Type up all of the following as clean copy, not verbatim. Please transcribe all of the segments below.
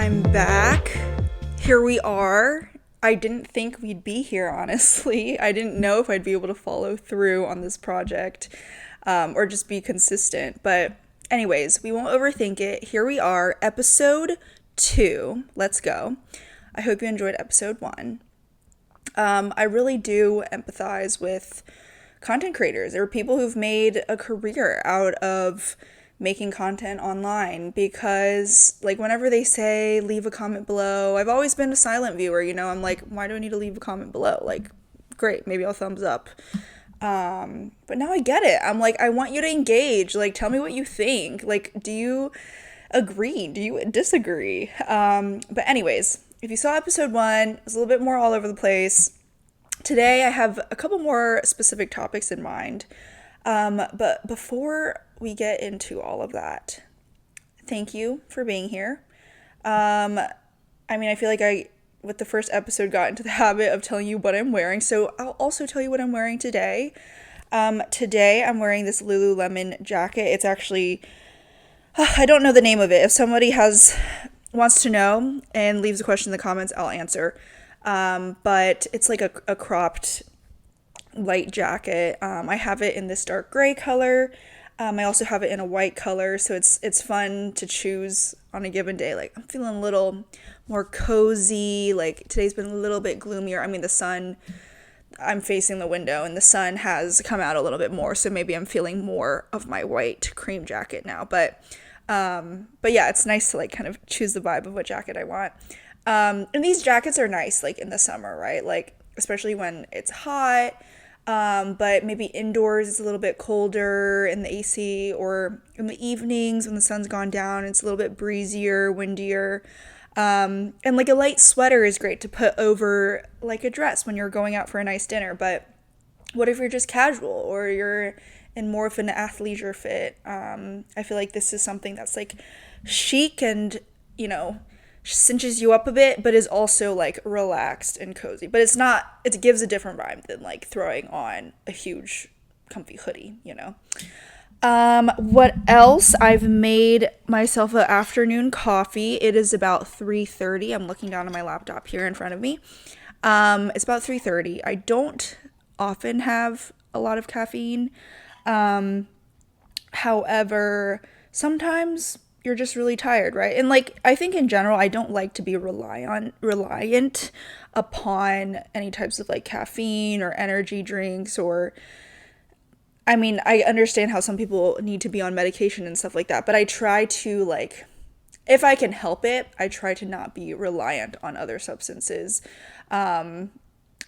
I'm back. Here we are. I didn't think we'd be here, honestly. I didn't know if I'd be able to follow through on this project or just be consistent. But, anyways, we won't overthink it. Here we are, episode 2. Let's go. I hope you enjoyed episode 1. I really do empathize with content creators. There are people who've made a career out of making content online because, like, whenever they say leave a comment below, I've always been a silent viewer, I'm like, why do I need to leave a comment below? Like, great, maybe I'll thumbs up. But now I get it. I'm like, I want you to engage. Like, tell me what you think. Like, do you agree? Do you disagree? But anyways, if you saw episode 1, it was a little bit more all over the place. Today I have a couple more specific topics in mind. But before we get into all of that, thank you for being here. I feel like with the first episode, got into the habit of telling you what I'm wearing, so I'll also tell you what I'm wearing today. Today I'm wearing this Lululemon jacket. It's actually, I don't know the name of it. If somebody wants to know and leaves a question in the comments, I'll answer. But it's like a cropped light jacket. I have it in this dark gray color. I also have it in a white color, so it's fun to choose on a given day. Like, I'm feeling a little more cozy. Like, today's been a little bit gloomier. The sun, I'm facing the window and the sun has come out a little bit more, so maybe I'm feeling more of my white cream jacket now. But yeah, it's nice to like kind of choose the vibe of what jacket I want. And these jackets are nice like in the summer, right? Like, especially when it's hot. But maybe indoors it's a little bit colder in the AC, or in the evenings when the sun's gone down, it's a little bit breezier, windier. And like a light sweater is great to put over like a dress when you're going out for a nice dinner. But what if you're just casual or you're in more of an athleisure fit? I feel like this is something that's like chic and, cinches you up a bit, but is also like relaxed and cozy. But it gives a different vibe than like throwing on a huge comfy hoodie, What else? I've made myself an afternoon coffee. It is about 3:30. I'm looking down at my laptop here in front of me. It's about 3:30. I don't often have a lot of caffeine. However, sometimes you're just really tired, right? And like, I think in general, I don't like to be reliant upon any types of like caffeine or energy drinks, or I understand how some people need to be on medication and stuff like that, but I try to, like, if I can help it, I try to not be reliant on other substances. I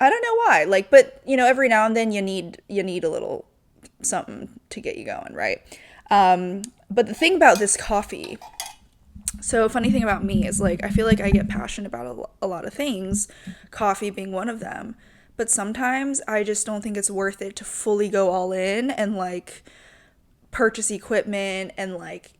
don't know why, like, but every now and then you need a little something to get you going, right? But the thing about this coffee, so funny thing about me is, like, I feel like I get passionate about a lot of things, coffee being one of them, but sometimes I just don't think it's worth it to fully go all in and like purchase equipment and like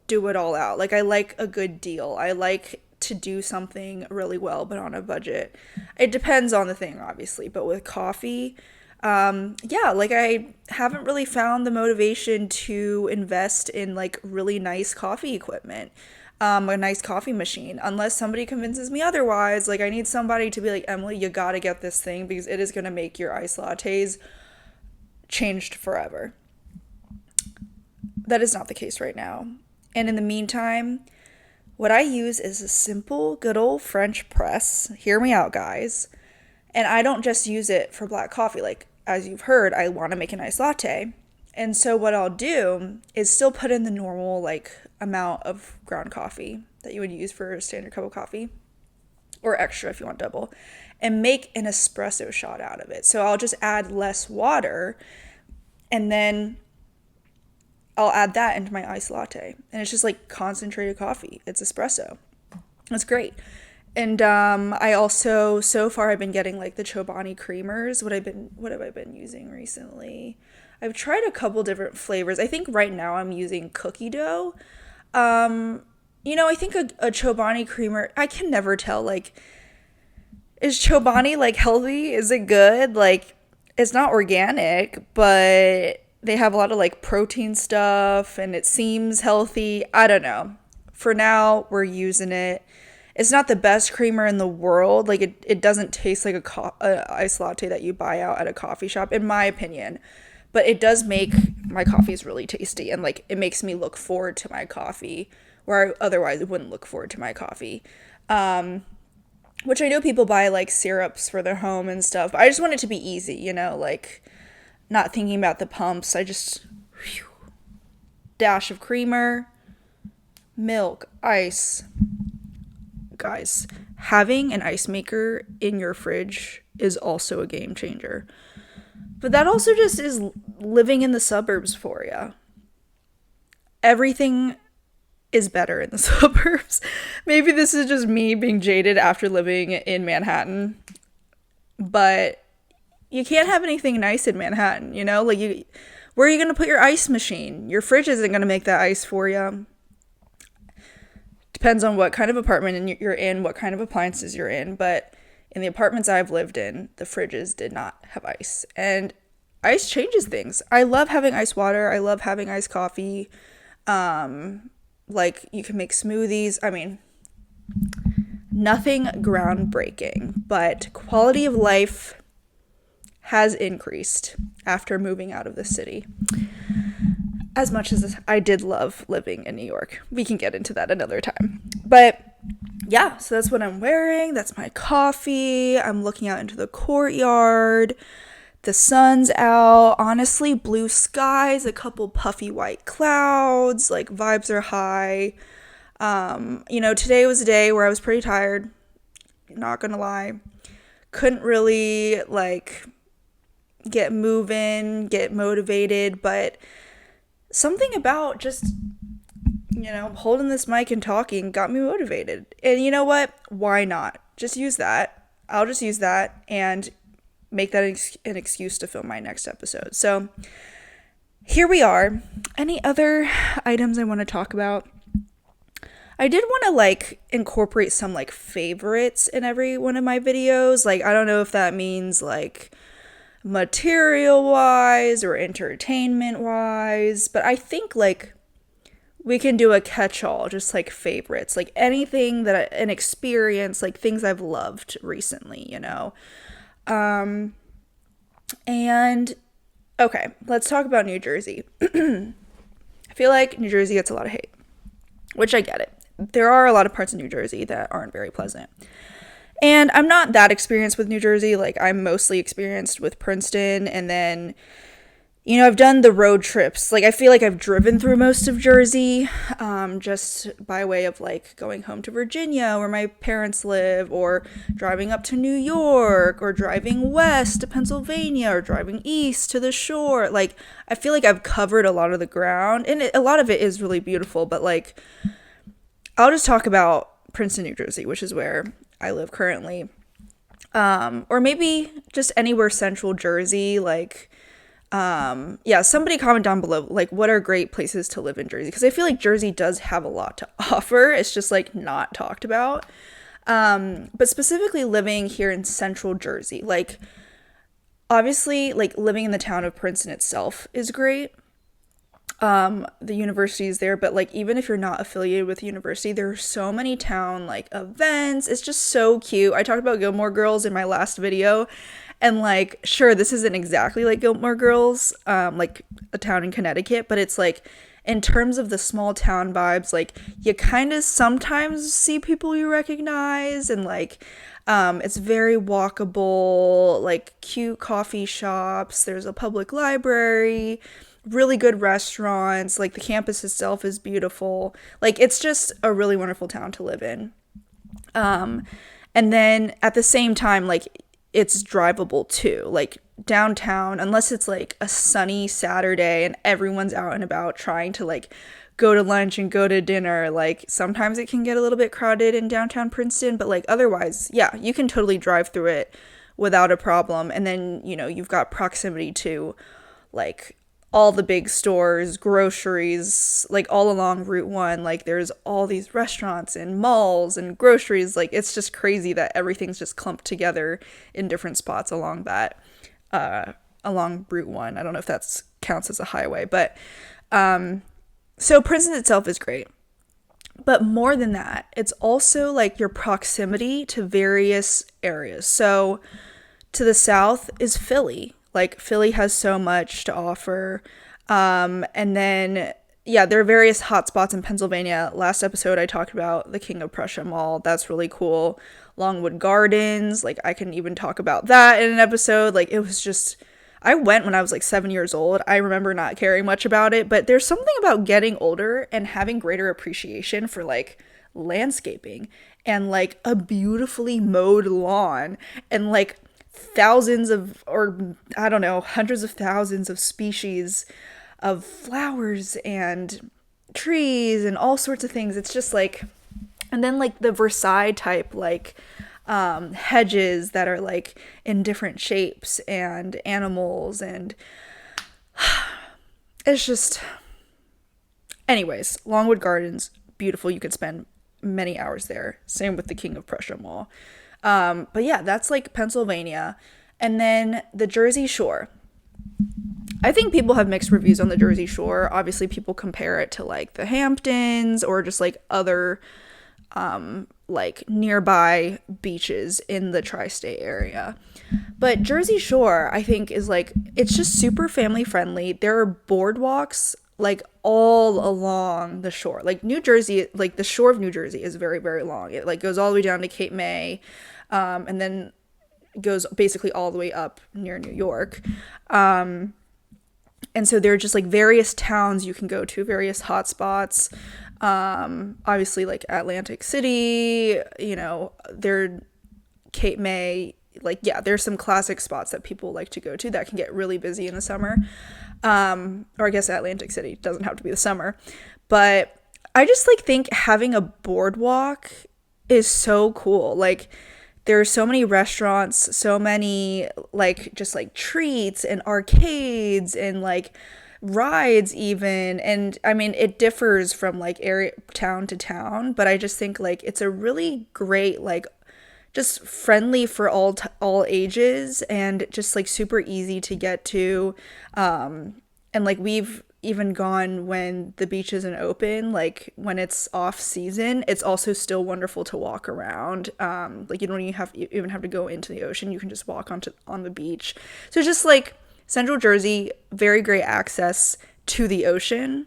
do it all out. Like, I like a good deal. I like to do something really well, but on a budget. It depends on the thing, obviously, but with coffee, yeah, like, I haven't really found the motivation to invest in like really nice coffee equipment, a nice coffee machine, unless somebody convinces me otherwise. Like, I need somebody to be like, Emily, you gotta get this thing because it is gonna make your iced lattes changed forever. That is not the case right now. And in the meantime, what I use is a simple, good old French press. Hear me out, guys. And I don't just use it for black coffee. Like, as you've heard, I want to make a nice latte. And so what I'll do is still put in the normal, like, amount of ground coffee that you would use for a standard cup of coffee, or extra if you want double, and make an espresso shot out of it. So I'll just add less water, and then I'll add that into my iced latte. And it's just like concentrated coffee. It's espresso. It's great. And I also, so far, I've been getting like the Chobani creamers. What have I been using recently? I've tried a couple different flavors. I think right now I'm using cookie dough. I think a Chobani creamer, I can never tell, like, is Chobani like healthy? Is it good? Like, it's not organic, but they have a lot of like protein stuff and it seems healthy. I don't know. for now, we're using it. It's not the best creamer in the world. Like it doesn't taste like a iced latte that you buy out at a coffee shop, in my opinion. But it does make my coffees really tasty, and like it makes me look forward to my coffee, where I otherwise wouldn't look forward to my coffee. Which I know people buy like syrups for their home and stuff, but I just want it to be easy, like not thinking about the pumps. I just dash of creamer, milk, ice. Guys, having an ice maker in your fridge is also a game changer. But that also just is living in the suburbs for you. Everything is better in the suburbs. Maybe this is just me being jaded after living in Manhattan, but you can't have anything nice in Manhattan, Like, where are you going to put your ice machine? Your fridge isn't going to make that ice for you. Depends on what kind of apartment you're in, what kind of appliances you're in, but in the apartments I've lived in, the fridges did not have ice. And ice changes things. I love having ice water. I love having iced coffee. Like, you can make smoothies. I mean, nothing groundbreaking, but quality of life has increased after moving out of the city. As much as I did love living in New York. We can get into that another time. But yeah, so that's what I'm wearing. That's my coffee. I'm looking out into the courtyard. The sun's out. Honestly, blue skies, a couple puffy white clouds. Like, vibes are high. Today was a day where I was pretty tired. Not gonna lie. Couldn't really, get moving, get motivated, but something about just, holding this mic and talking got me motivated. And you know what? Why not? Just use that. I'll just use that and make that an excuse to film my next episode. So here we are. Any other items I want to talk about? I did want to incorporate some favorites in every one of my videos. I don't know if that means material wise or entertainment wise, but I think we can do a catch-all, just favorites, anything an experience, things I've loved recently, and okay, let's talk about New Jersey. I feel like New Jersey gets a lot of hate, which I get it. There are a lot of parts of New Jersey that aren't very pleasant. And I'm not that experienced with New Jersey. I'm mostly experienced with Princeton. And then, I've done the road trips. I feel like I've driven through most of Jersey, just by way of going home to Virginia where my parents live, or driving up to New York, or driving west to Pennsylvania, or driving east to the shore. I feel like I've covered a lot of the ground, and a lot of it is really beautiful. But I'll just talk about Princeton, New Jersey, which is where I live currently, or maybe just anywhere central Jersey. Somebody comment down below, what are great places to live in Jersey? Because I feel like Jersey does have a lot to offer. It's just not talked about. But specifically living here in central Jersey, obviously living in the town of Princeton itself is great. The university is there, but even if you're not affiliated with the university, there are so many town events. It's just so cute. I talked about Gilmore Girls in my last video, and sure, this isn't exactly like Gilmore Girls, a town in Connecticut, but it's in terms of the small town vibes, you kind of sometimes see people you recognize, and it's very walkable, cute coffee shops. There's a public library, really good restaurants, the campus itself is beautiful. It's just a really wonderful town to live in. And then at the same time, it's drivable too. Downtown, unless it's a sunny Saturday and everyone's out and about trying to go to lunch and go to dinner, sometimes it can get a little bit crowded in downtown Princeton, but otherwise, yeah, you can totally drive through it without a problem. And then, you've got proximity to all the big stores, groceries, all along Route 1. There's all these restaurants and malls and groceries. It's just crazy that everything's just clumped together in different spots along that, along Route 1. I don't know if that counts as a highway, but, so Princeton itself is great. But more than that, it's also like your proximity to various areas. So to the south is Philly. Like Philly has so much to offer. And then yeah, there are various hotspots in Pennsylvania. Last episode I talked about the King of Prussia Mall. That's really cool. Longwood Gardens, like I can even talk about that in an episode. Like it was just I went when I was like 7 years old. I remember not caring much about it, but there's something about getting older and having greater appreciation for like landscaping and like a beautifully mowed lawn and like thousands of, or I don't know, hundreds of thousands of species of flowers and trees and all sorts of things. It's just like, and then like the Versailles type, like hedges that are like in different shapes and animals, and it's just, anyways, Longwood Gardens, beautiful. You could spend many hours there. Same with the King of Prussia Mall. But yeah, that's like Pennsylvania. And then the Jersey Shore. I think people have mixed reviews on the Jersey Shore. Obviously, people compare it to like the Hamptons or just like other like nearby beaches in the tri-state area. But Jersey Shore, I think, is like, it's just super family friendly. There are boardwalks like all along the shore. Like New Jersey, like the shore of New Jersey is very, very long. It like goes all the way down to Cape May, and then goes basically all the way up near New York. And so there are just like various towns you can go to, various hotspots. Obviously like Atlantic City, you know, there, Cape May, like, yeah, there's some classic spots that people like to go to that can get really busy in the summer. Or I guess Atlantic City doesn't have to be the summer, but I just like think having a boardwalk is so cool. Like there are so many restaurants, so many like just like treats and arcades and like rides even. And I mean it differs from like area, town to town, but I just think like it's a really great, like just friendly for all ages, and just like super easy to get to. And like we've even gone when the beach isn't open, like when it's off season, it's also still wonderful to walk around. Like you don't even have to go into the ocean. You can just walk on the beach. So just like Central Jersey, very great access to the ocean.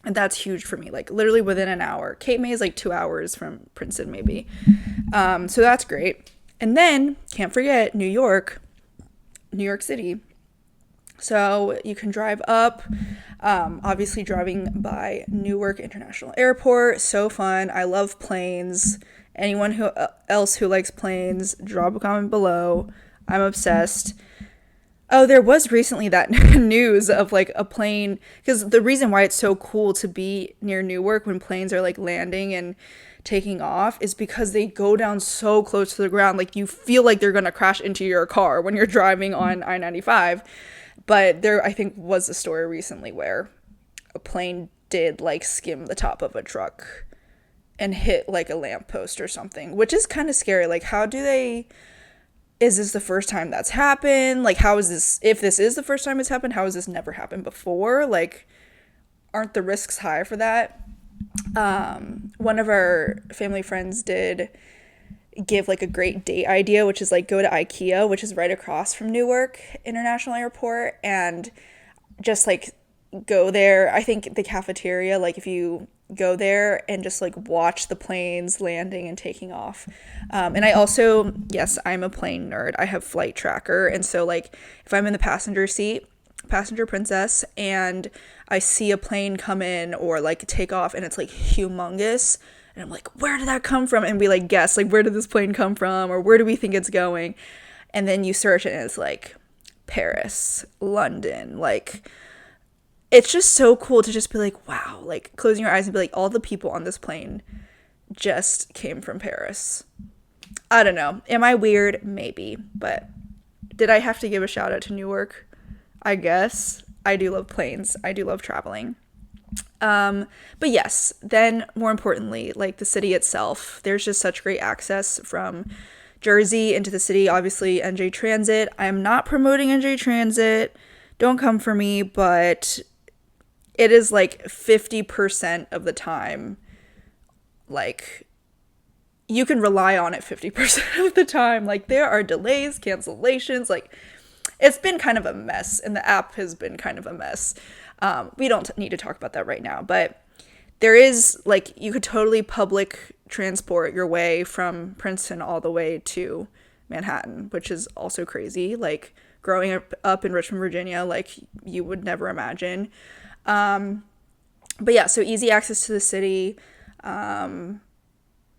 And that's huge for me, like literally within an hour. Cape May is like 2 hours from Princeton, maybe. So that's great. And then, can't forget, New York City. So you can drive up, obviously driving by Newark International Airport. So fun. I love planes. Anyone else who likes planes, drop a comment below. I'm obsessed. Oh, there was recently that news of like a plane, because the reason why it's so cool to be near Newark when planes are like landing and taking off is because they go down so close to the ground. Like you feel like they're going to crash into your car when you're driving on I-95. But there, I think, was a story recently where a plane did like skim the top of a truck and hit like a lamppost or something, which is kind of scary. Like is this the first time that's happened? Like, how is this, if this is the first time it's happened, how has this never happened before? Like, aren't the risks high for that? One of our family friends did give like a great date idea, which is like go to IKEA, which is right across from Newark International Airport, and just like go there. I think the cafeteria, like if you go there and just like watch the planes landing and taking off. And I also, yes, I'm a plane nerd. I have Flight Tracker. And so like if I'm in the passenger seat, passenger princess, and I see a plane come in or like take off and it's like humongous, and I'm like, where did that come from? And we like guess, like, where did this plane come from? Or where do we think it's going? And then you search it and it's like Paris, London, like, it's just so cool to just be like, wow, like closing your eyes and be like, all the people on this plane just came from Paris. I don't know. Am I weird? Maybe. But did I have to give a shout out to Newark? I guess. I do love planes. I do love traveling. But yes, then more importantly, like the city itself, there's just such great access from Jersey into the city. Obviously, NJ Transit. I am not promoting NJ Transit. Don't come for me, but it is like 50% of the time like, you can rely on it 50% of the time. Like, there are delays, cancellations, like, it's been kind of a mess, and the app has been kind of a mess. We don't need to talk about that right now, but there is, like, you could totally public transport your way from Princeton all the way to Manhattan, which is also crazy. Like, growing up in Richmond, Virginia, like, you would never imagine. But yeah, so easy access to the city.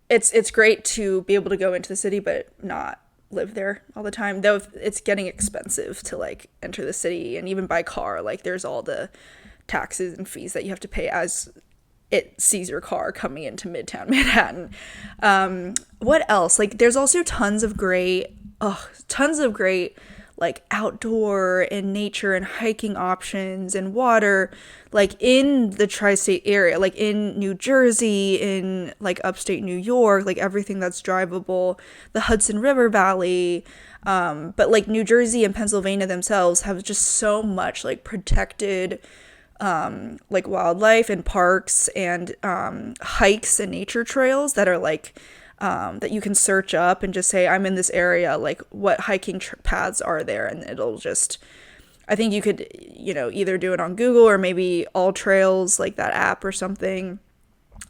It's great to be able to go into the city, but not live there all the time. Though it's getting expensive to, like, enter the city, and even by car, like, there's all the taxes and fees that you have to pay as it sees your car coming into Midtown Manhattan. What else? Like, there's also tons of great, like, outdoor and nature and hiking options and water, like, in the tri-state area, like in New Jersey, in, like, upstate New York, like, everything that's drivable, the Hudson River Valley. But, like, New Jersey and Pennsylvania themselves have just so much, like, protected, like, wildlife and parks and hikes and nature trails that are, like, that you can search up and just say, I'm in this area, like, what hiking paths are there? And it'll just, I think you could, either do it on Google or maybe All Trails, like that app or something.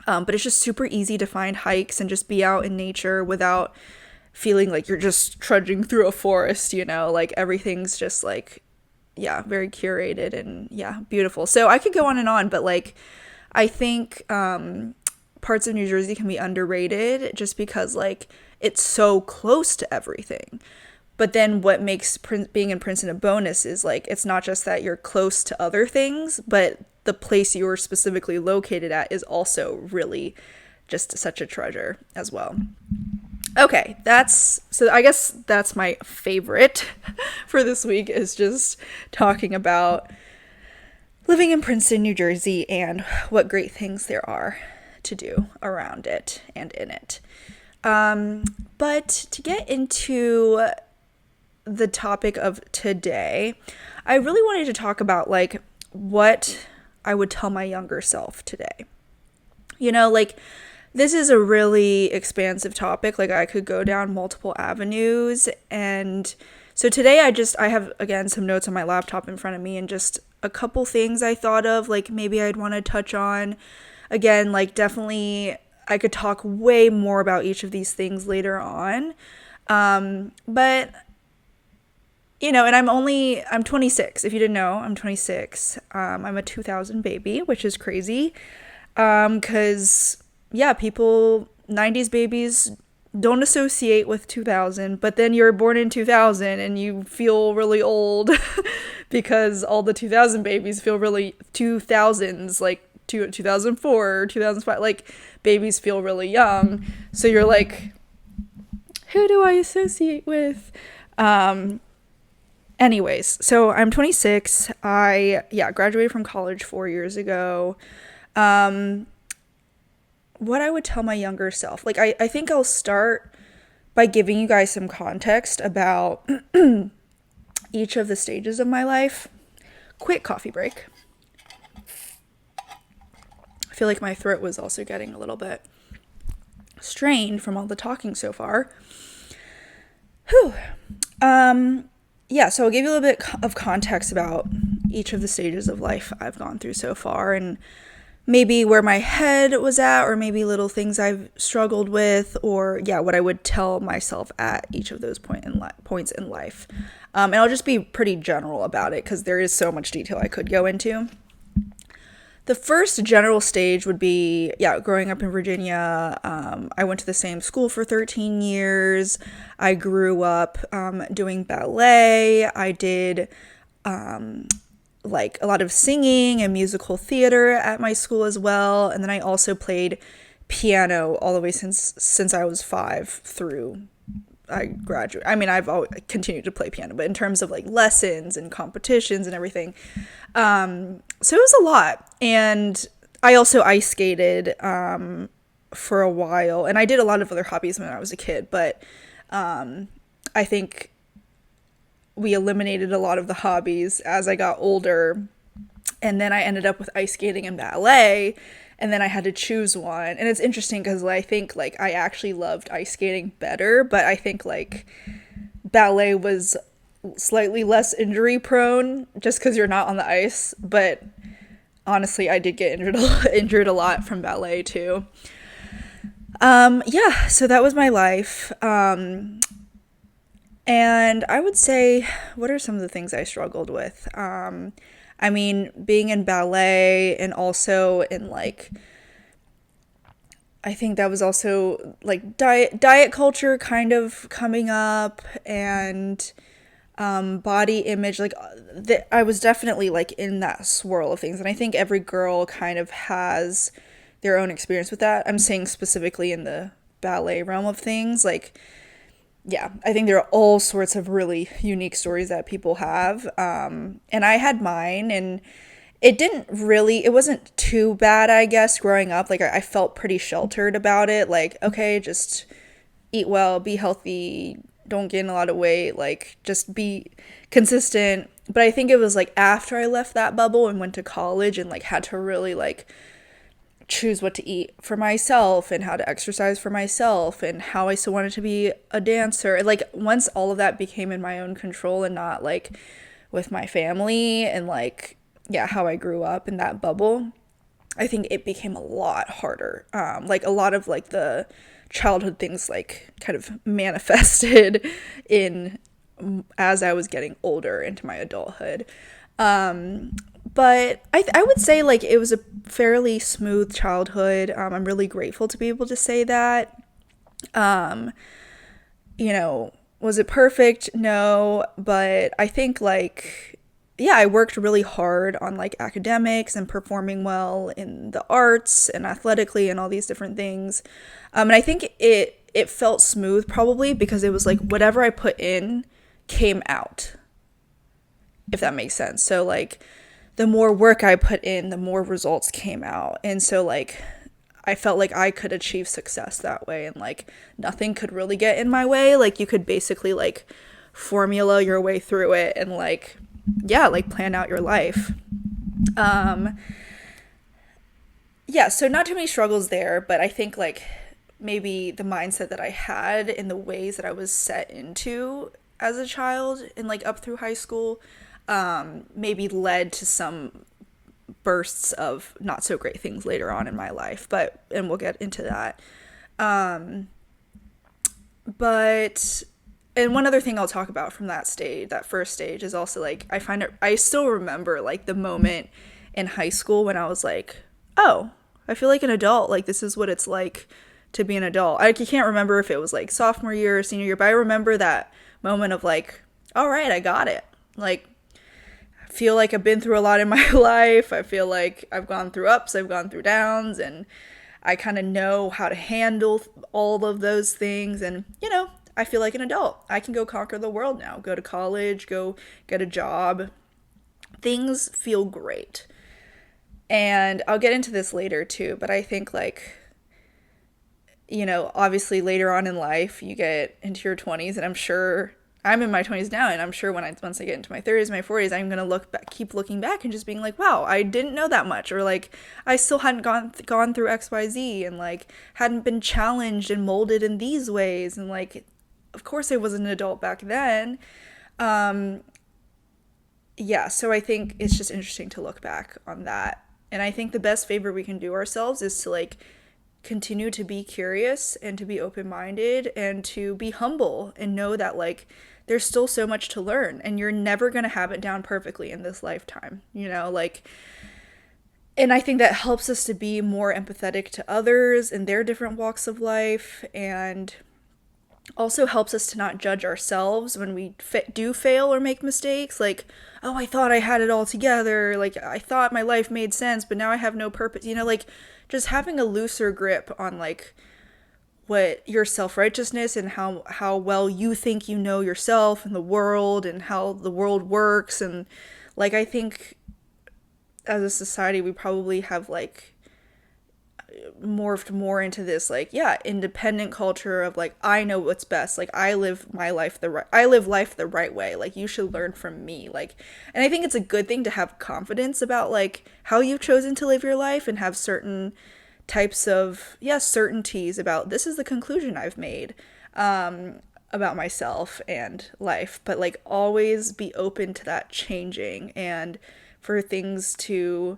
But it's just super easy to find hikes and just be out in nature without feeling like you're just trudging through a forest, like, everything's just, like, yeah, very curated and, yeah, beautiful. So I could go on, but, like, I think parts of New Jersey can be underrated just because, like, it's so close to everything. But then what makes being in Princeton a bonus is, like, it's not just that you're close to other things, but the place you're specifically located at is also really just such a treasure as well. Okay, so I guess that's my favorite for this week, is just talking about living in Princeton, New Jersey, and what great things there are to do around it and in it. But to get into the topic of today, I really wanted to talk about, like, what I would tell my younger self today. Like, this is a really expansive topic. Like, I could go down multiple avenues. And so today I have, again, some notes on my laptop in front of me and just a couple things I thought of, like, maybe I'd want to touch on. Again, like, definitely I could talk way more about each of these things later on. But, and I'm 26. If you didn't know, I'm 26. I'm a 2000 baby, which is crazy. 'Cause, yeah, 90s babies don't associate with 2000, but then you're born in 2000 and you feel really old because all the 2000 babies feel really 2000s, like 2004 or 2005, like, babies feel really young. So you're like, who do I associate with? Anyways, so I'm 26. I graduated from college 4 years ago. What I would tell my younger self, like, I think I'll start by giving you guys some context about each of the stages of my life. Quick coffee break. I feel like my throat was also getting a little bit strained from all the talking so far. Whew. So I'll give you a little bit of context about each of the stages of life I've gone through so far, and maybe where my head was at, or maybe little things I've struggled with, or, what I would tell myself at each of those points in life. And I'll just be pretty general about it because there is so much detail I could go into. The first general stage would be, growing up in Virginia. I went to the same school for 13 years. I grew up doing ballet. I did like a lot of singing and musical theater at my school as well. And then I also played piano all the way since I was 5 through I graduated. I mean, I've always continued to play piano, but in terms of, like, lessons and competitions and everything. So it was a lot. And I also ice skated for a while. And I did a lot of other hobbies when I was a kid. But I think we eliminated a lot of the hobbies as I got older. And then I ended up with ice skating and ballet. and then I had to choose one. And it's interesting because I think like I actually loved ice skating better, but I think like ballet was slightly less injury prone just because you're not on the ice. But honestly, I did get injured a lot from ballet too. Yeah, so that was my life. And I would say, what are some of the things I struggled with? I mean, being in ballet and also in like, I think that was also like diet culture kind of coming up, and body image. Like, I was definitely like in that swirl of things. And I think every girl kind of has their own experience with that. I'm saying specifically in the ballet realm of things. Like, yeah, I think there are all sorts of really unique stories that people have. And I had mine, and it wasn't too bad, I guess, growing up. Like, I felt pretty sheltered about it. Like, okay, just eat well, be healthy, don't gain a lot of weight, like, just be consistent. But I think it was like after I left that bubble and went to college and like had to really like choose what to eat for myself and how to exercise for myself and how I still wanted to be a dancer. And like once all of that became in my own control and not like with my family and like, yeah, how I grew up in that bubble, I think it became a lot harder. Like a lot of like the childhood things like kind of manifested in as I was getting older into my adulthood. But I would say like it was a fairly smooth childhood. I'm really grateful to be able to say that. Um, was it perfect? No, but I think like, yeah, I worked really hard on like academics and performing well in the arts and athletically and all these different things. And I think it felt smooth probably because it was like whatever I put in came out, if that makes sense. So like the more work I put in, the more results came out. And so like I felt like I could achieve success that way, and like nothing could really get in my way. Like you could basically like formula your way through it and like, yeah, like plan out your life. Yeah, so not too many struggles there, but I think like maybe the mindset that I had and the ways that I was set into as a child and like up through high school maybe led to some bursts of not so great things later on in my life, and we'll get into that. But and one other thing I'll talk about from that first stage is also like I still remember like the moment in high school when I was like, oh, I feel like an adult. Like this is what it's like to be an adult. I can't remember if it was like sophomore year or senior year, but I remember that moment of like, all right, I got it. Like, I feel like I've been through a lot in my life. I feel like I've gone through ups, I've gone through downs, and I kind of know how to handle all of those things. And, I feel like an adult. I can go conquer the world now, go to college, go get a job. Things feel great. And I'll get into this later too, but I think like, obviously later on in life, you get into your 20s, and I'm sure I'm in my 20s now, and I'm sure once I get into my 30s, my 40s, I'm going to keep looking back and just being like, wow, I didn't know that much, or like I still hadn't gone through XYZ and like hadn't been challenged and molded in these ways, and like of course I wasn't an adult back then. Yeah, so I think it's just interesting to look back on that. And I think the best favor we can do ourselves is to like continue to be curious and to be open-minded and to be humble and know that like there's still so much to learn, and you're never going to have it down perfectly in this lifetime, like, and I think that helps us to be more empathetic to others in their different walks of life, and also helps us to not judge ourselves when we do fail or make mistakes. Like, oh, I thought I had it all together. Like, I thought my life made sense, but now I have no purpose. Like, just having a looser grip on, like, what your self-righteousness and how well you think you know yourself and the world and how the world works. And, like, I think as a society, we probably have, like, morphed more into this like, yeah, independent culture of like, I know what's best. Like I live life the right way. Like you should learn from me. Like, and I think it's a good thing to have confidence about like how you've chosen to live your life and have certain types of, yeah, certainties about this is the conclusion I've made about myself and life, but like always be open to that changing and for things to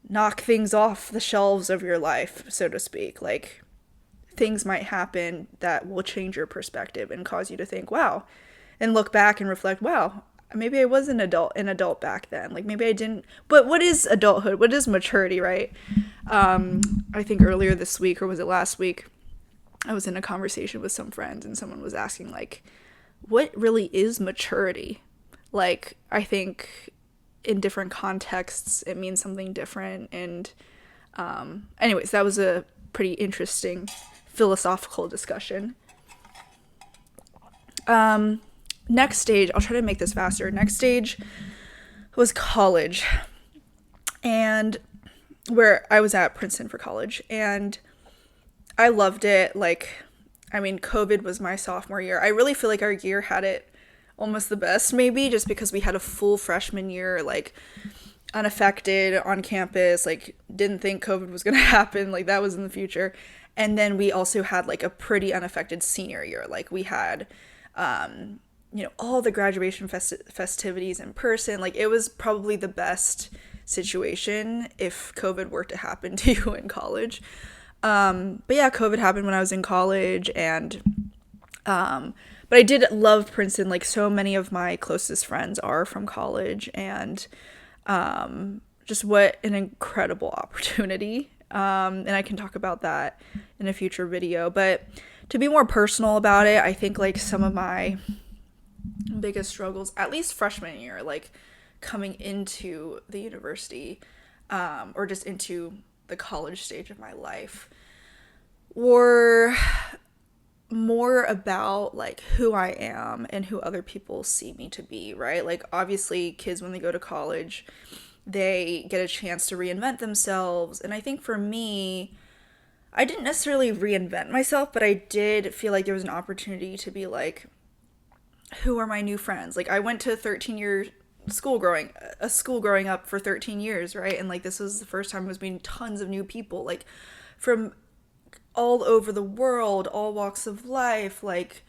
knock things off the shelves of your life, so to speak. Like things might happen that will change your perspective and cause you to think, wow, and look back and reflect, wow, maybe I was an adult back then. Like maybe I didn't. But what is adulthood? What is maturity, right? I think earlier this week, or was it last week, I was in a conversation with some friends and someone was asking like, what really is maturity? Like I think in different contexts it means something different. And anyways, that was a pretty interesting philosophical discussion. Next stage, I'll try to make this faster. Next stage was college, and where I was at Princeton for college, and I loved it. Like, I mean, COVID was my sophomore year. I really feel like our year had it almost the best, maybe just because we had a full freshman year, like unaffected on campus, like didn't think COVID was going to happen, like that was in the future. And then we also had like a pretty unaffected senior year. Like we had all the graduation festivities in person. Like it was probably the best situation if COVID were to happen to you in college. But yeah, COVID happened when I was in college, and but I did love Princeton. Like so many of my closest friends are from college, and just what an incredible opportunity. And I can talk about that in a future video. But to be more personal about it, I think like some of my biggest struggles, at least freshman year, like coming into the university, or just into the college stage of my life, were more about like who I am and who other people see me to be, right? Like obviously kids, when they go to college, they get a chance to reinvent themselves. And I think for me, I didn't necessarily reinvent myself, but I did feel like there was an opportunity to be like, who are my new friends? Like I went to a 13-year school growing up for 13 years, right? And like this was the first time I was meeting tons of new people, like from all over the world, all walks of life, like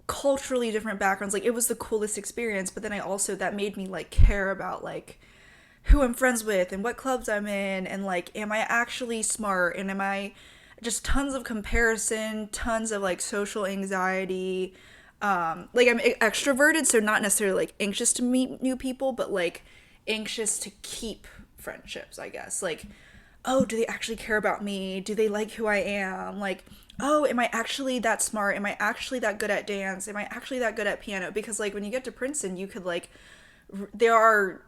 culturally different backgrounds. Like it was the coolest experience. But then that made me like care about like who I'm friends with and what clubs I'm in, and like am I actually smart, and am I just tons of comparison, tons of like social anxiety. Like I'm extroverted, so not necessarily like anxious to meet new people, but like anxious to keep friendships, I guess. Like, oh, do they actually care about me? Do they like who I am? Like, oh, am I actually that smart? Am I actually that good at dance? Am I actually that good at piano? Because like when you get to Princeton, you could like, there are,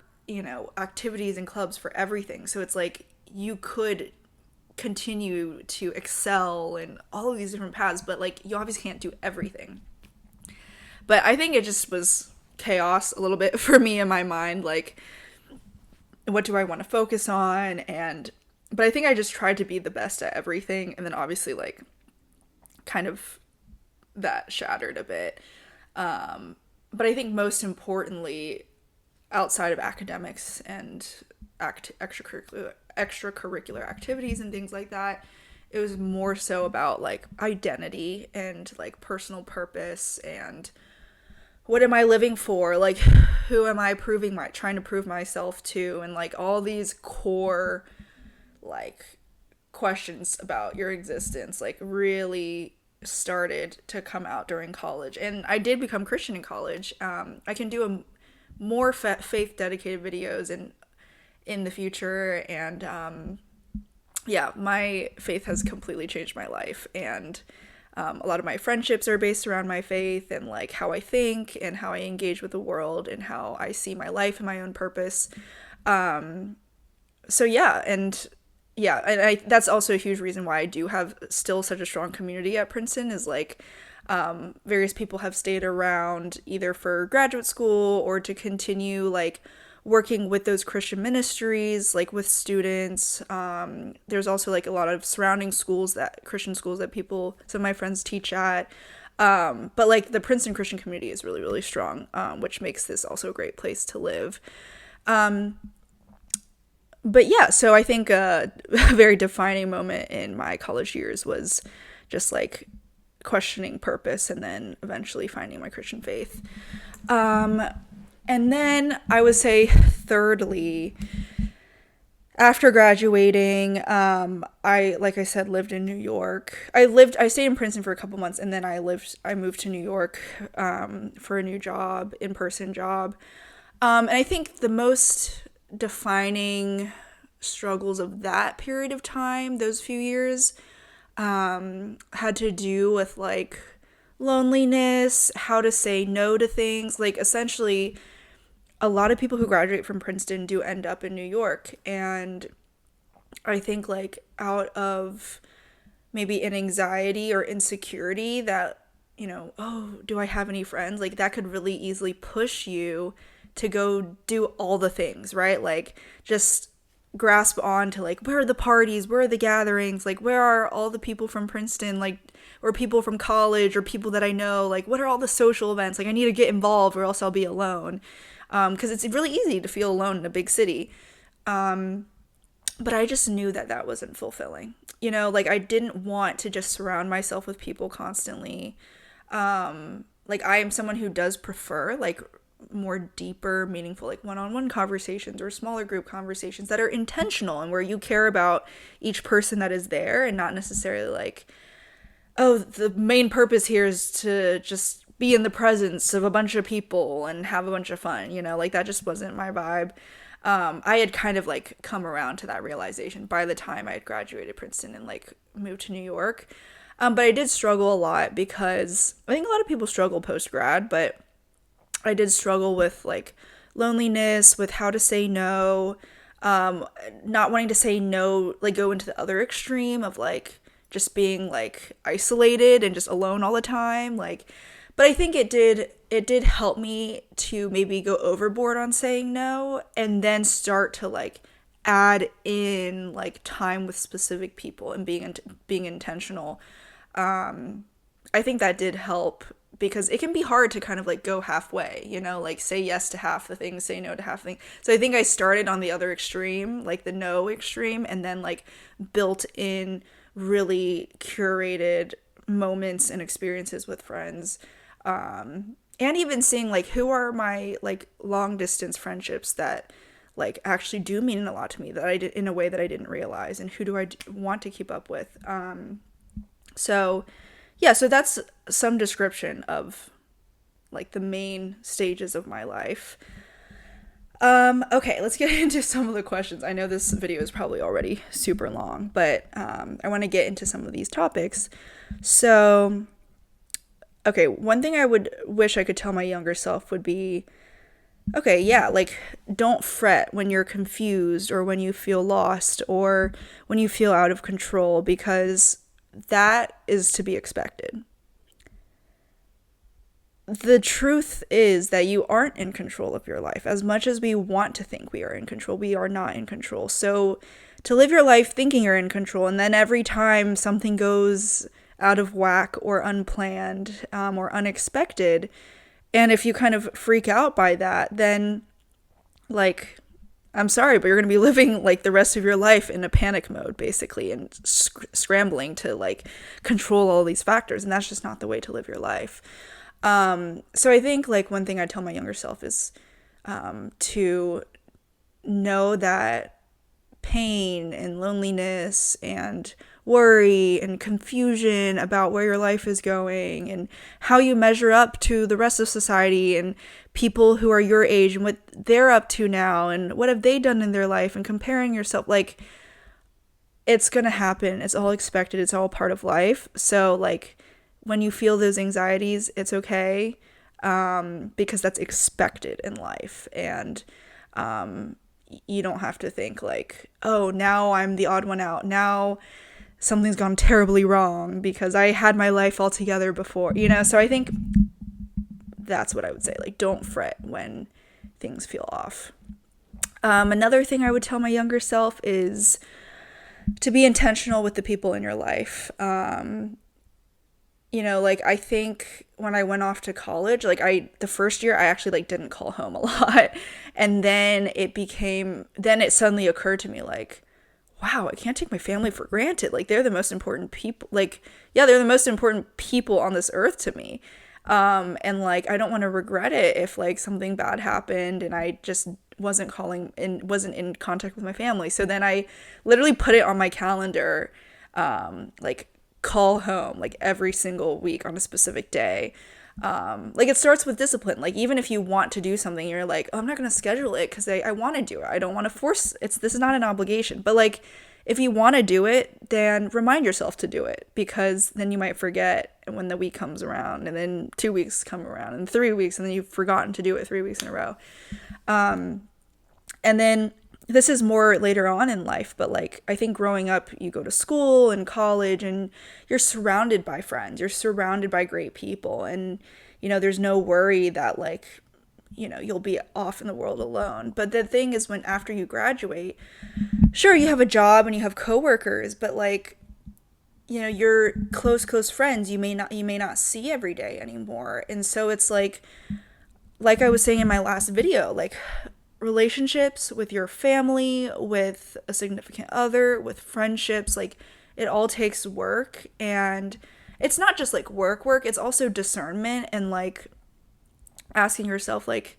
activities and clubs for everything. So it's like you could continue to excel in all of these different paths, but like you obviously can't do everything. But I think it just was chaos a little bit for me in my mind, like what do I want to focus on? But I think I just tried to be the best at everything, and then obviously like kind of that shattered a bit. But I think most importantly, outside of academics and extracurricular activities and things like that, it was more so about like identity and like personal purpose and what am I living for? Like, who am I trying to prove myself to? And like all these core like questions about your existence like really started to come out during college. And I did become Christian in college. I can do more faith dedicated videos in the future. And yeah, my faith has completely changed my life. And a lot of my friendships are based around my faith and like how I think and how I engage with the world and how I see my life and my own purpose. So yeah, and that's also a huge reason why I do have still such a strong community at Princeton is like various people have stayed around either for graduate school or to continue like working with those Christian ministries, like with students. There's also like a lot of surrounding schools, that Christian schools that some of my friends teach at. But like the Princeton Christian community is really, really strong, which makes this also a great place to live. But yeah, so I think a very defining moment in my college years was just like questioning purpose and then eventually finding my Christian faith. And then I would say thirdly, after graduating, like I said, lived in New York. I stayed in Princeton for a couple months, and then I moved to New York, for a new job, in-person job. And I think the most defining struggles of that period of time, those few years, had to do with like loneliness, how to say no to things. Like essentially, a lot of people who graduate from Princeton do end up in New York. And I think like out of maybe an anxiety or insecurity that, oh, do I have any friends? Like that could really easily push you to go do all the things, right? Like just grasp on to like, where are the parties? Where are the gatherings? Like, where are all the people from Princeton? Like, or people from college or people that I know? Like, what are all the social events? Like, I need to get involved or else I'll be alone. Because it's really easy to feel alone in a big city. But I just knew that wasn't fulfilling. Like I didn't want to just surround myself with people constantly. Like I am someone who does prefer like more deeper, meaningful, like one-on-one conversations or smaller group conversations that are intentional and where you care about each person that is there and not necessarily like, oh, the main purpose here is to just be in the presence of a bunch of people and have a bunch of fun, like that just wasn't my vibe. I had kind of like come around to that realization by the time I had graduated Princeton and like moved to New York. But I did struggle a lot because I think a lot of people struggle post-grad, but I did struggle with like loneliness, with how to say no, not wanting to say no, like go into the other extreme of like just being like isolated and just alone all the time. Like, but I think it did help me to maybe go overboard on saying no and then start to like add in like time with specific people and being intentional. I think that did help because it can be hard to kind of like go halfway, like say yes to half the things, say no to half the things. So I think I started on the other extreme, like the no extreme, and then like built in really curated moments and experiences with friends. And even seeing like who are my like long distance friendships that like actually do mean a lot to me that I did in a way that I didn't realize, and who do I want to keep up with. So that's some description of like the main stages of my life. Okay, let's get into some of the questions. I know this video is probably already super long, but I want to get into some of these topics. So, okay, one thing I would wish I could tell my younger self would be, okay, yeah, like don't fret when you're confused or when you feel lost or when you feel out of control, because that is to be expected. The truth is that you aren't in control of your life. As much as we want to think we are in control, we are not in control. So to live your life thinking you're in control, and then every time something goes out of whack or unplanned or unexpected, and if you kind of freak out by that, then like, I'm sorry, but you're going to be living like the rest of your life in a panic mode basically, and scrambling to like control all these factors. And that's just not the way to live your life. So I think like one thing I tell my younger self is to know that pain and loneliness and worry and confusion about where your life is going and how you measure up to the rest of society and people who are your age and what they're up to now and what have they done in their life, and comparing yourself, like it's gonna happen. It's all expected. It's all part of life. So like when you feel those anxieties, it's okay, because that's expected in life. And you don't have to think like, oh, now I'm the odd one out. Now something's gone terribly wrong because I had my life all together before, So I think that's what I would say. Like, don't fret when things feel off. Another thing I would tell my younger self is to be intentional with the people in your life. Like I think when I went off to college, like the first year I actually like didn't call home a lot. And then it suddenly occurred to me like, wow, I can't take my family for granted. Like they're the most important people. Like, yeah, they're the most important people on this earth to me. And like I don't want to regret it if like something bad happened and I just wasn't in contact with my family. So then I literally put it on my calendar, like call home like every single week on a specific day. Like it starts with discipline. Like even if you want to do something, you're like, oh, I'm not going to schedule it because I want to do it. I don't want to force this is not an obligation. But like if you want to do it, then remind yourself to do it, because then you might forget when the week comes around, and then 2 weeks come around and 3 weeks, and then you've forgotten to do it 3 weeks in a row. And then this is more later on in life, but like I think growing up, you go to school and college and you're surrounded by friends, you're surrounded by great people, and there's no worry that like you'll be off in the world alone. But the thing is, when after you graduate, sure, you have a job and you have coworkers, but like your close friends you may not see every day anymore. And so it's like I was saying in my last video, like relationships with your family, with a significant other, with friendships, like it all takes work. And it's not just like work, it's also discernment and like asking yourself like,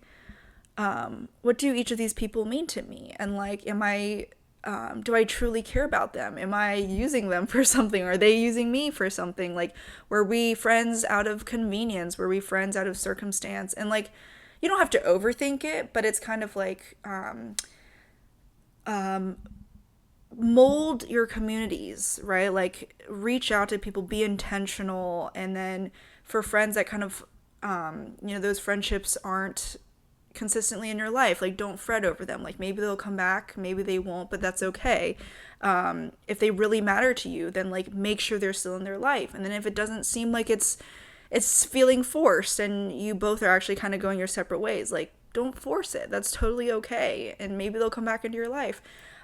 what do each of these people mean to me? And like, do I truly care about them? Am I using them for something? Are they using me for something? Like, were we friends out of convenience? Were we friends out of circumstance? And like, you don't have to overthink it, but it's kind of like mold your communities, right? Like reach out to people, be intentional. And then for friends that kind of, those friendships aren't consistently in your life, like don't fret over them. Like maybe they'll come back, maybe they won't, but that's okay. If they really matter to you, then like make sure they're still in their life. And then if it doesn't seem like it's feeling forced and you both are actually kind of going your separate ways, like don't force it. That's totally okay. And maybe they'll come back into your life.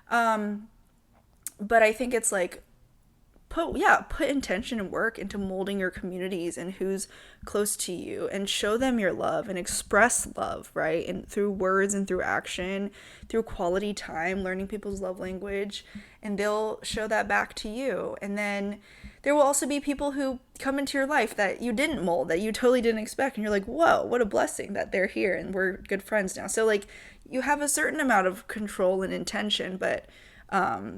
But I think it's like put intention and work into molding your communities and who's close to you, and show them your love and express love, right? And through words and through action, through quality time, learning people's love language, and they'll show that back to you. And then there will also be people who come into your life that you didn't mold, that you totally didn't expect, and you're like, whoa, what a blessing that they're here and we're good friends now. So like you have a certain amount of control and intention, but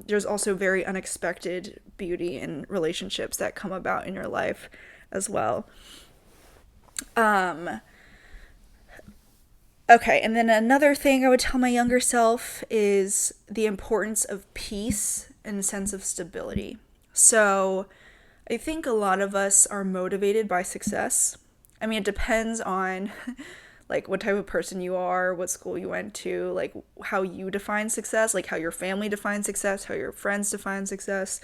there's also very unexpected beauty in relationships that come about in your life as well. Okay, and then another thing I would tell my younger self is the importance of peace and a sense of stability. So I think a lot of us are motivated by success. I mean, it depends on like what type of person you are, what school you went to, like how you define success, like how your family defines success, how your friends define success,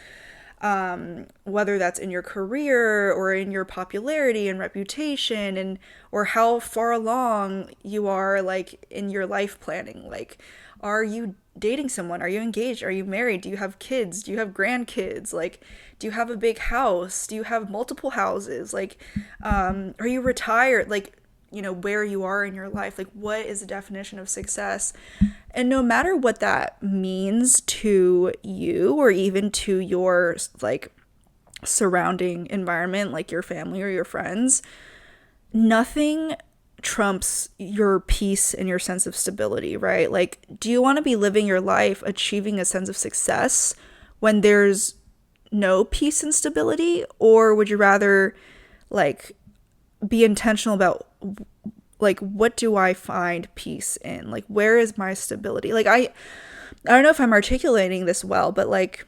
whether that's in your career or in your popularity and reputation, and or how far along you are like in your life planning. Like, are you dating someone? Are you engaged? Are you married? Do you have kids? Do you have grandkids? Like, do you have a big house? Do you have multiple houses? Like, are you retired? Like, where you are in your life, like what is the definition of success? And no matter what that means to you or even to your like surrounding environment, like your family or your friends, nothing trumps your peace and your sense of stability, right? Like, do you want to be living your life achieving a sense of success when there's no peace and stability? Or would you rather like be intentional about like, what do I find peace in? Like, where is my stability? Like, I don't know if I'm articulating this well, but like,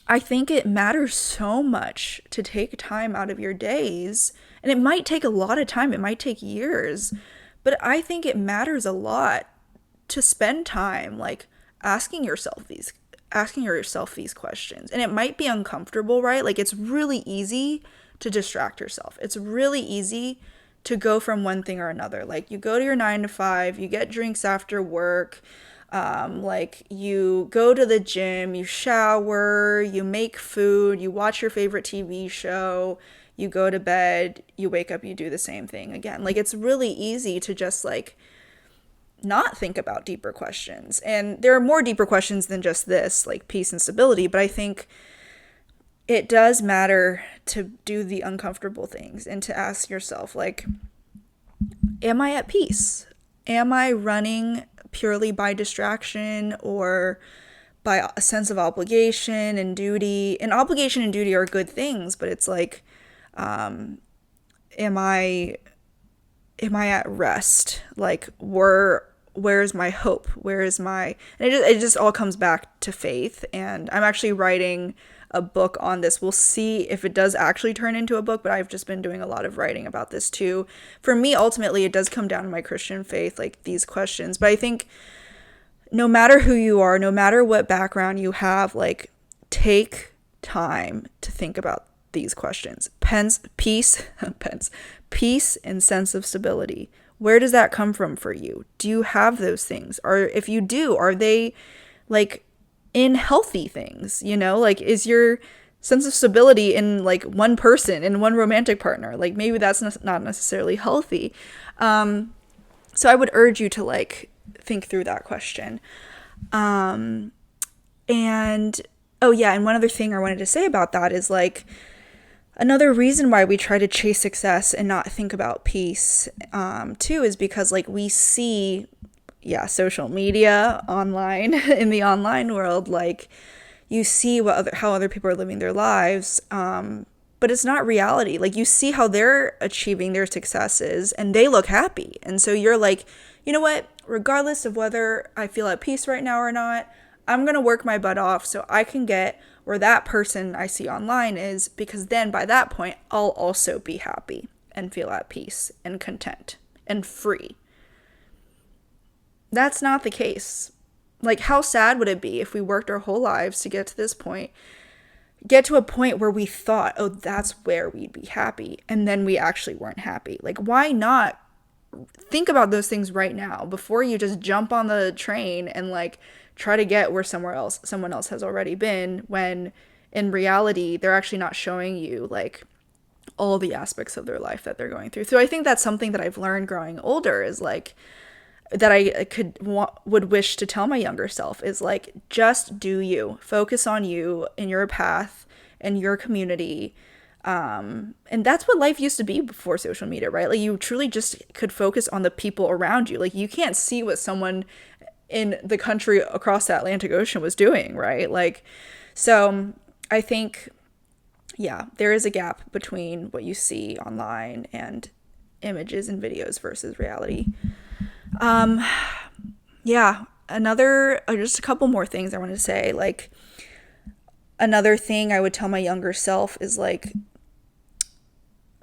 I think it matters so much to take time out of your days, and it might take a lot of time. It might take years, but I think it matters a lot to spend time like asking yourself these questions. And it might be uncomfortable, right? Like, it's really easy to distract yourself. It's really easy to go from one thing or another. Like, you go to your 9 to 5, you get drinks after work, Like you go to the gym, you shower, you make food, you watch your favorite TV show, you go to bed, you wake up, you do the same thing again. Like it's really easy to just like not think about deeper questions. And there are more deeper questions than just this, like peace and stability, but I think it does matter to do the uncomfortable things and to ask yourself, like, am I at peace? Am I running purely by distraction or by a sense of obligation and duty? And obligation and duty are good things, but it's like, am I at rest? Like, where's my hope? Where is my, and it just all comes back to faith. And I'm actually writing a book on this. We'll see if it does actually turn into a book, but I've just been doing a lot of writing about this too. For me, ultimately, it does come down to my Christian faith, like these questions. But I think no matter who you are, no matter what background you have, like take time to think about these questions. Peace and sense of stability. Where does that come from for you? Do you have those things? Or if you do, are they like in healthy things, like is your sense of stability in like one person, in one romantic partner? Like maybe that's not necessarily healthy. So I would urge you to like think through that question. And oh yeah, and one other thing I wanted to say about that is like another reason why we try to chase success and not think about peace too is because like we see social media online in the online world, like you see how other people are living their lives, but it's not reality. Like you see how they're achieving their successes and they look happy, and so you're like, you know what, regardless of whether I feel at peace right now or not, I'm gonna work my butt off so I can get where that person I see online is, because then by that point I'll also be happy and feel at peace and content and free. That's not the case. Like, how sad would it be if we worked our whole lives to get to this point, get to a point where we thought, oh, that's where we'd be happy, and then we actually weren't happy? Like, why not think about those things right now before you just jump on the train and like try to get where someone else has already been, when in reality they're actually not showing you like all the aspects of their life that they're going through. So I think that's something that I've learned growing older, is like that I would wish to tell my younger self is like, just do you. Focus on you and your path and your community. And that's what life used to be before social media, right? Like you truly just could focus on the people around you. Like you can't see what someone in the country across the Atlantic Ocean was doing, right? Like, so I think, there is a gap between what you see online and images and videos versus reality. Just a couple more things I wanted to say. Like, another thing I would tell my younger self is like,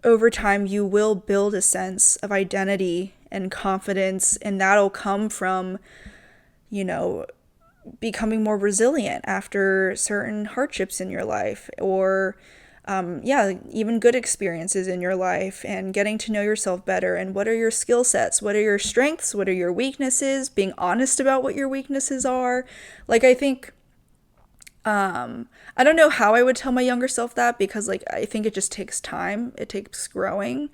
over time you will build a sense of identity and confidence, and that'll come from, becoming more resilient after certain hardships in your life, or even good experiences in your life, and getting to know yourself better, and what are your skill sets, what are your strengths, what are your weaknesses, being honest about what your weaknesses are. Like, I think, I don't know how I would tell my younger self that, because like, I think it just takes time, it takes growing,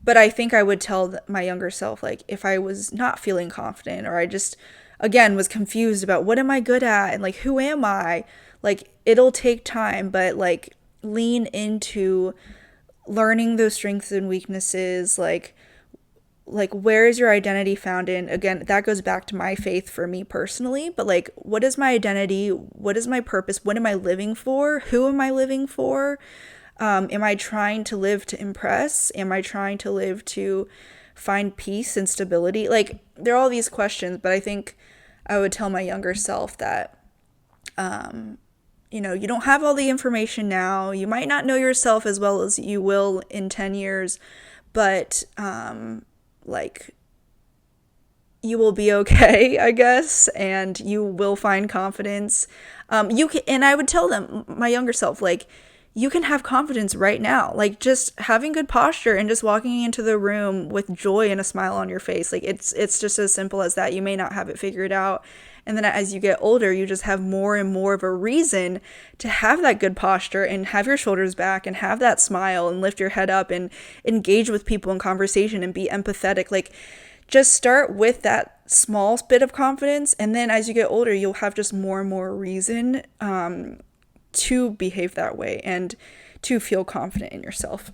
but I think I would tell my younger self, like, if I was not feeling confident, or I just, again, was confused about what am I good at, and like, who am I, like, it'll take time, but like, lean into learning those strengths and weaknesses, like where is your identity found in? Again, that goes back to my faith for me personally, but like, what is my identity? What is my purpose? What am I living for? Who am I living for? Am I trying to live to impress? Am I trying to live to find peace and stability? Like, there are all these questions, but I think I would tell my younger self that, you don't have all the information now. You might not know yourself as well as you will in 10 years, but, like, you will be okay, I guess, and you will find confidence. And I would tell them, my younger self, like, you can have confidence right now. Like, just having good posture and just walking into the room with joy and a smile on your face. Like, it's just as simple as that. You may not have it figured out, And then as you get older, you just have more and more of a reason to have that good posture and have your shoulders back and have that smile and lift your head up and engage with people in conversation and be empathetic. Like, just start with that small bit of confidence, and then as you get older, you'll have just more and more reason to behave that way and to feel confident in yourself.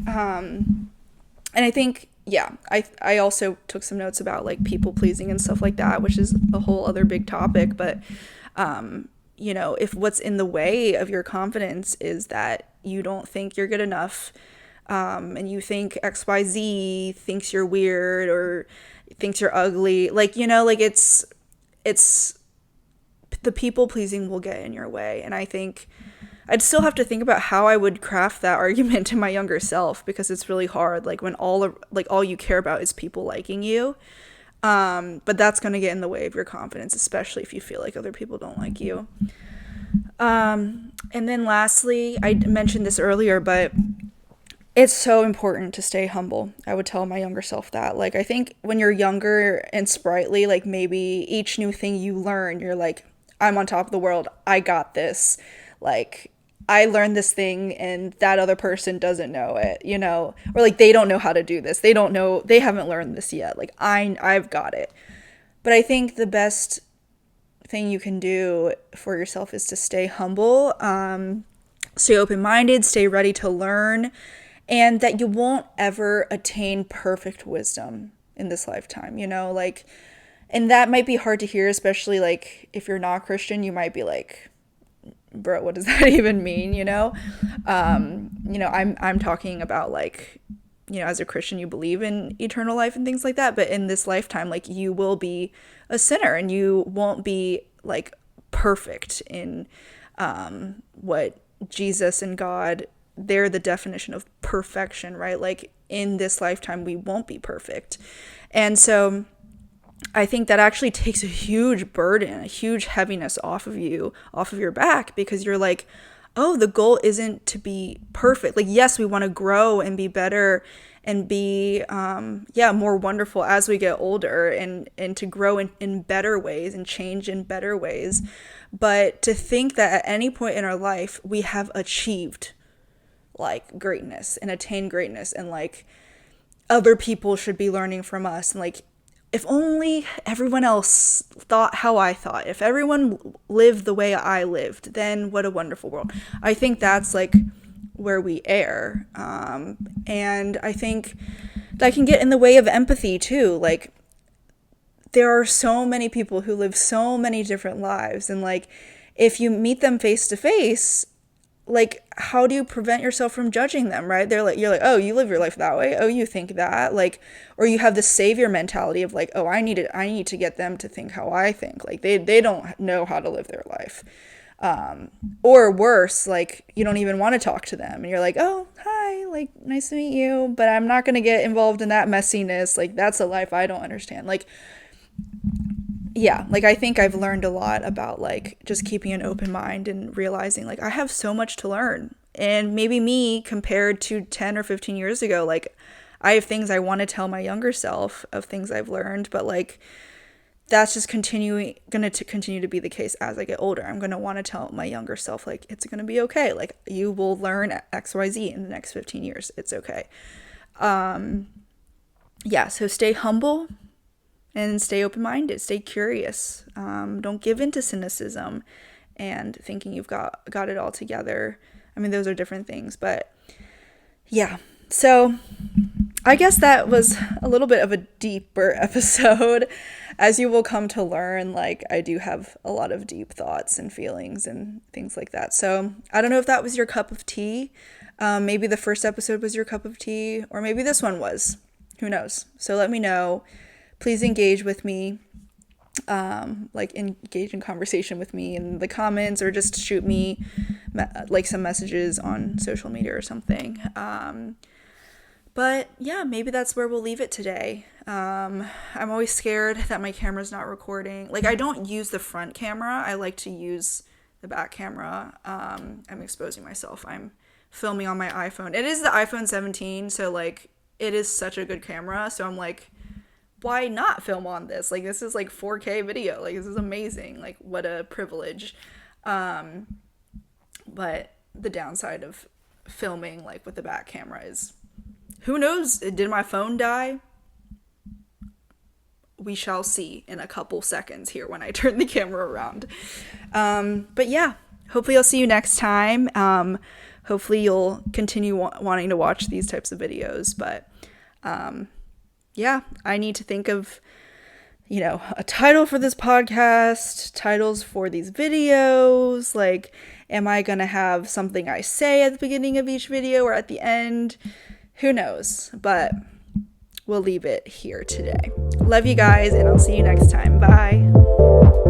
And I think, yeah, I also took some notes about like people pleasing and stuff like that, which is a whole other big topic. But, you know, if what's in the way of your confidence is that you don't think you're good enough, and you think XYZ thinks you're weird or thinks you're ugly, like, you know, like it's the people pleasing will get in your way. And I think I'd still have to think about how I would craft that argument to my younger self, because it's really hard, like when all you care about is people liking you. But that's going to get in the way of your confidence, especially if you feel like other people don't like you. And then lastly, I mentioned this earlier, but it's so important to stay humble. I would tell my younger self that. Like, I think when you're younger and sprightly, like maybe each new thing you learn, you're like, I'm on top of the world. I got this. Like, I learned this thing and that other person doesn't know it, you know, or like they don't know how to do this. They don't know, they haven't learned this yet. Like, I've got it. But I think the best thing you can do for yourself is to stay humble, stay open-minded, stay ready to learn, and that you won't ever attain perfect wisdom in this lifetime, you know, like, and that might be hard to hear, especially like if you're not Christian, you might be like, bro, what does that even mean? You know, I'm talking about like, you know, as a Christian, you believe in eternal life and things like that. But in this lifetime, like, you will be a sinner and you won't be like perfect in what Jesus and God, they're the definition of perfection, right? Like, in this lifetime, we won't be perfect. And so I think that actually takes a huge burden, a huge heaviness off of you, off of your back, because you're like, oh, the goal isn't to be perfect. Like, yes, we want to grow and be better and be, more wonderful as we get older, and to grow in better ways and change in better ways. But to think that at any point in our life, we have achieved like greatness and attained greatness, and like other people should be learning from us, and like, if only everyone else thought how I thought, if everyone lived the way I lived, then what a wonderful world. I think that's like where we err. And I think that can get in the way of empathy too. Like, there are so many people who live so many different lives. And like, if you meet them face to face, like, how do you prevent yourself from judging them, right? They're like, you're like, oh, you live your life that way. Oh, you think that, like, or you have the savior mentality of like, oh, I need to get them to think how I think. Like, they don't know how to live their life. Or worse, like, you don't even want to talk to them, and you're like, oh, hi, like, nice to meet you, but I'm not going to get involved in that messiness. Like, that's a life I don't understand. Like, yeah, like, I think I've learned a lot about like just keeping an open mind and realizing like I have so much to learn. And maybe me compared to 10 or 15 years ago, like, I have things I want to tell my younger self of things I've learned, but like, that's just going to continue to be the case as I get older. I'm going to want to tell my younger self, like, it's going to be okay. Like, you will learn XYZ in the next 15 years. It's okay. So stay humble and stay open-minded, stay curious. Don't give in to cynicism and thinking you've got it all together. I mean, those are different things, but yeah. So I guess that was a little bit of a deeper episode. As you will come to learn, like, I do have a lot of deep thoughts and feelings and things like that. So I don't know if that was your cup of tea. Maybe the first episode was your cup of tea, or maybe this one was. Who knows? So let me know. Please engage with me, engage in conversation with me in the comments, or just shoot me like some messages on social media or something. But yeah, maybe that's where we'll leave it today. I'm always scared that my camera's not recording. Like, I don't use the front camera. I like to use the back camera. I'm exposing myself. I'm filming on my iPhone. It is the iPhone 17, so like, it is such a good camera. So I'm like, why not film on this? Like, this is like 4K video. Like, this is amazing. Like, what a privilege. But the downside of filming like with the back camera is, who knows? Did my phone die? We shall see in a couple seconds here when I turn the camera around. But yeah, hopefully I'll see you next time. Hopefully you'll continue wanting to watch these types of videos. But yeah, I need to think of, a title for this podcast, titles for these videos. Like, am I going to have something I say at the beginning of each video or at the end? Who knows? But we'll leave it here today. Love you guys, and I'll see you next time. Bye.